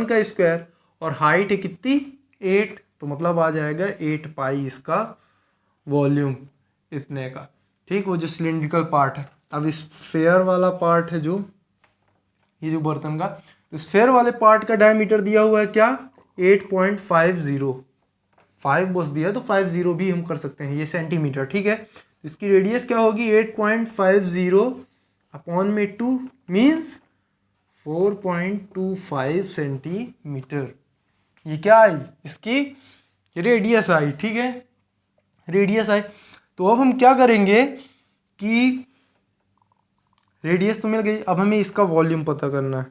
का स्क्वायर, और हाइट है कितनी? 8, तो मतलब आ जाएगा 8 पाई इसका वॉल्यूम इतने का। ठीक, वो जो सिलिंड्रिकल पार्ट है। अब इस स्फेयर वाला पार्ट है जो ये जो बर्तन का, तो स्फेयर वाले पार्ट का डायमीटर दिया हुआ है क्या? 8.50। 5 बस दिया तो 50 भी हम कर सकते हैं, ये सेंटीमीटर। ठीक है, इसकी रेडियस क्या होगी? 8.50 अपॉन में 2 मीन्स 4.25 सेंटीमीटर। ये क्या आई? इसकी रेडियस आई। ठीक है, रेडियस आई। तो अब हम क्या करेंगे कि रेडियस तो मिल गई, अब हमें इसका वॉल्यूम पता करना है।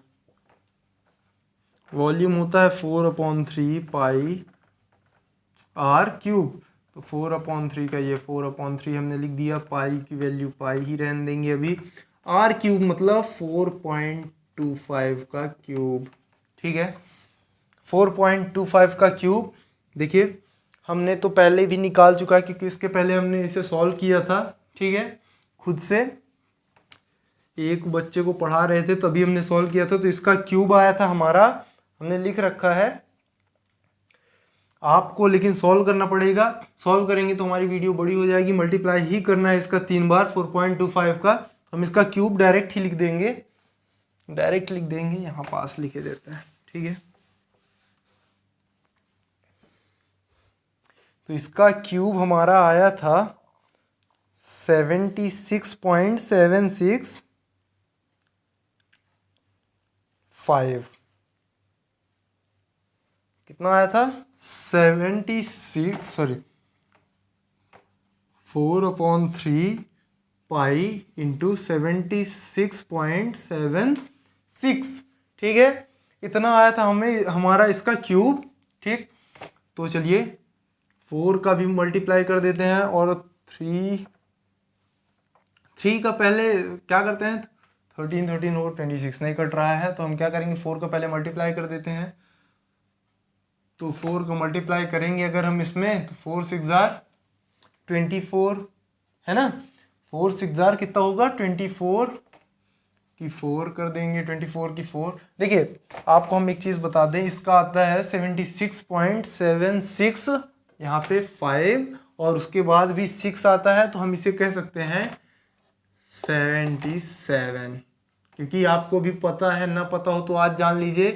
वॉल्यूम होता है 4/3 पाई आर क्यूब। तो 4/3 का ये 4/3 हमने लिख दिया, पाई की वैल्यू पाई ही रहने देंगे अभी। आर क्यूब मतलब 4.25 का क्यूब, ठीक है, 4.25 का क्यूब। देखिए हमने तो पहले भी निकाल चुका है क्योंकि इसके पहले हमने इसे सॉल्व किया था, ठीक है, खुद से एक बच्चे को पढ़ा रहे थे तभी हमने सॉल्व किया था। तो इसका क्यूब आया था हमारा, हमने लिख रखा है आपको, लेकिन सॉल्व करना पड़ेगा। सॉल्व करेंगे तो हमारी वीडियो बड़ी हो जाएगी, मल्टीप्लाई ही करना है इसका 3 बार 4.25 का। हम इसका क्यूब डायरेक्ट ही लिख देंगे, डायरेक्ट लिख देंगे, यहाँ पास लिखे देते हैं, ठीक है। तो इसका क्यूब हमारा आया था 76.765। कितना आया था 4/3 पाई इंटू 76.76, ठीक है, इतना आया था हमें हमारा इसका क्यूब, ठीक। तो चलिए 4 का भी मल्टीप्लाई कर देते हैं और 3 का पहले क्या करते हैं, 13 और 26 नहीं कट रहा है, तो हम क्या करेंगे 4 का पहले मल्टीप्लाई कर देते हैं। तो 4 का मल्टीप्लाई करेंगे अगर हम इसमें, तो 4 6 24 है ना, 4 6 कितना होगा 24 की 4 कर देंगे, 24 की 4। देखिए आपको हम एक चीज़ बता दें, इसका आता है 76.76, यहाँ पे 5 और उसके बाद भी 6 आता है, तो हम इसे कह सकते हैं 77। क्योंकि आपको भी पता है, ना पता हो तो आज जान लीजिए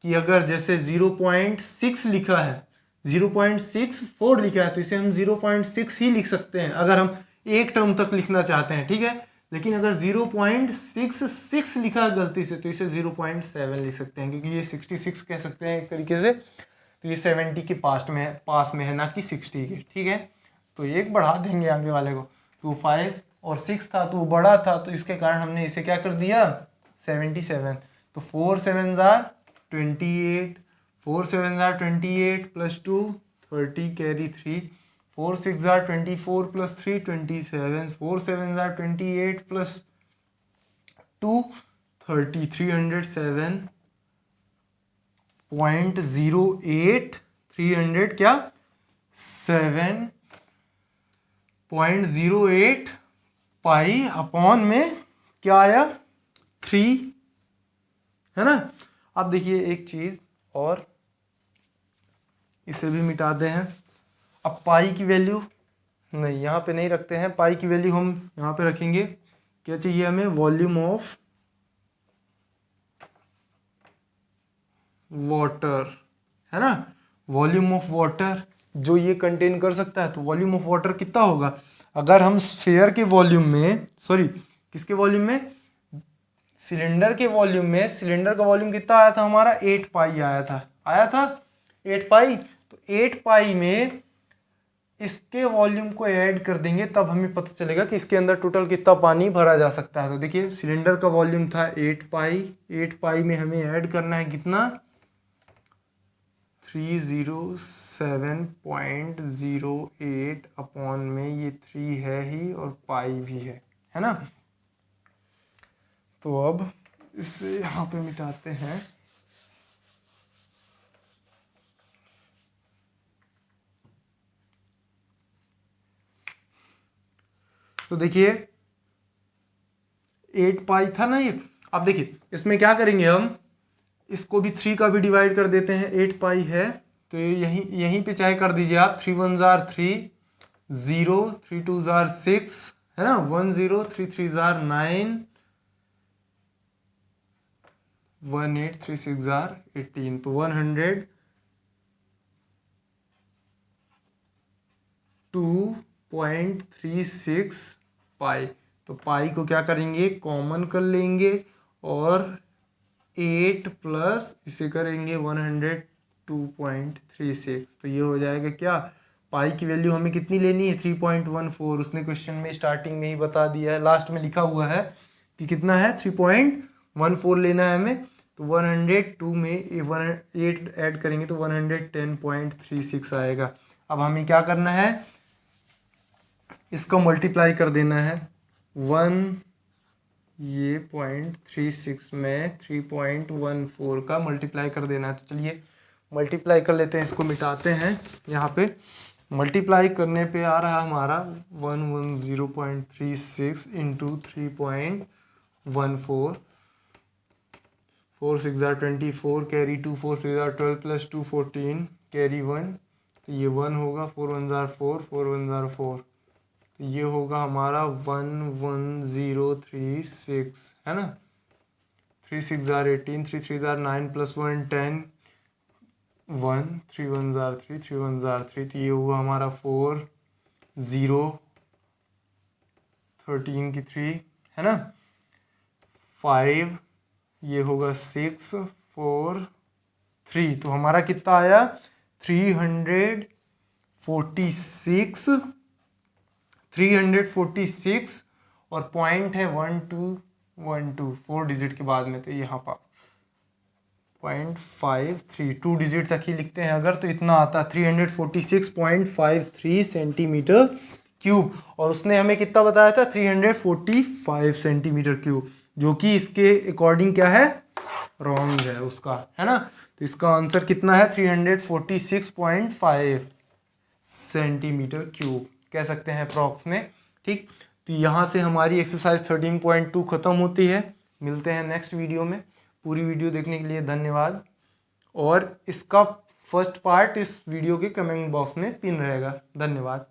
कि अगर जैसे 0.6 लिखा है, 0.64 लिखा है, तो इसे हम 0.6 ही लिख सकते हैं अगर हम एक टर्म तक लिखना चाहते हैं, ठीक है। लेकिन अगर 0.66 लिखा है गलती से, तो इसे 0.7 लिख सकते हैं, क्योंकि ये 66 कह सकते हैं एक तरीके से। तो ये 70 के पास में है, ना कि 60 के, ठीक है। तो एक बढ़ा देंगे आगे वाले को, तो 5 और 6 था तो वो बड़ा था, तो इसके कारण हमने इसे क्या कर दिया 77। तो 4 7 28, 4 7 28 प्लस 2 30 कैरी 3, 4 6 24 प्लस 3 27, 4 7 28 प्लस 2 30, 307.08, 300 क्या 7.08 पाई अपॉन में क्या आया 3, है ना। अब देखिए एक चीज और, इसे भी मिटाते हैं। अब पाई की वैल्यू नहीं, यहाँ पे नहीं रखते हैं, पाई की वैल्यू हम यहाँ पे रखेंगे। क्या चाहिए हमें, वॉल्यूम ऑफ वाटर, है ना, वॉल्यूम ऑफ वाटर जो ये कंटेन कर सकता है। तो वॉल्यूम ऑफ वाटर कितना होगा, अगर हम स्फीयर के वॉल्यूम में, सॉरी किसके वॉल्यूम में, सिलेंडर के वॉल्यूम में, सिलेंडर का वॉल्यूम कितना आया था हमारा 8 पाई आया था 8 पाई। तो 8 पाई में इसके वॉल्यूम को ऐड कर देंगे, तब हमें पता चलेगा कि इसके अंदर टोटल कितना पानी भरा जा सकता है। तो देखिए सिलेंडर का वॉल्यूम था 8 पाई, 8 पाई में हमें ऐड करना है कितना 307.08 अपॉन में ये 3 है ही और पाई भी है ना। तो अब इसे यहाँ पे मिटाते हैं। तो देखिए 8 पाई था ना ये। अब देखिए इसमें क्या करेंगे हम, इसको भी 3 का भी डिवाइड कर देते हैं, 8 पाई है तो यहीं पे चाहे कर दीजिए आप, 3 1 3 0, 3 2 6 है ना, 1 0, 3 3 9, 1 8, 3 6 18, तो 102.36 पाई। तो पाई को क्या करेंगे कॉमन कर लेंगे और 8 प्लस इसे करेंगे 102.36, तो ये हो जाएगा क्या, पाई की वैल्यू हमें कितनी लेनी है 3.14। उसने क्वेश्चन में स्टार्टिंग में ही बता दिया है, लास्ट में लिखा हुआ है कि कितना है 3.14 लेना है हमें। तो 102 में 8 ऐड करेंगे तो 110.36 आएगा। अब हमें क्या करना है, इसको मल्टीप्लाई कर देना है। 0.36 में 3.14 का मल्टीप्लाई कर देना है। तो चलिए मल्टीप्लाई कर लेते हैं, इसको मिटाते हैं। यहाँ पे मल्टीप्लाई करने पे आ रहा हमारा 110.36 इंटू 3.14, 4 6 24, कैरी 2, 4 6 12 प्लस 2 14, कैरी 1, तो ये 1 होगा, 4 1 4, 4 1 4, तो ये होगा हमारा 11036, है ना। 3 6 18, 3 3 9 प्लस 1 10, 1 3 1 3, 3 1 3, तो ये हुआ हमारा 4 0 13 की 3, है ना। 5 ये होगा 6 4 3, तो हमारा कितना आया 346 और पॉइंट है 1212 4 डिजिट के बाद में, तो यहाँ पर 0.53 2 डिजिट तक ही लिखते हैं अगर, तो इतना आता है 346.53 सेंटीमीटर क्यूब। और उसने हमें कितना बताया था 345 सेंटीमीटर क्यूब, जो कि इसके अकॉर्डिंग क्या है, रॉन्ग है उसका, है ना। तो इसका आंसर कितना है 346.5 सेंटीमीटर क्यूब कह सकते हैं अप्रॉक्स में। ठीक, तो यहाँ से हमारी एक्सरसाइज 13.2 खत्म होती है। मिलते हैं नेक्स्ट वीडियो में। पूरी वीडियो देखने के लिए धन्यवाद। और इसका फर्स्ट पार्ट इस वीडियो के कमेंट बॉक्स में पिन रहेगा। धन्यवाद।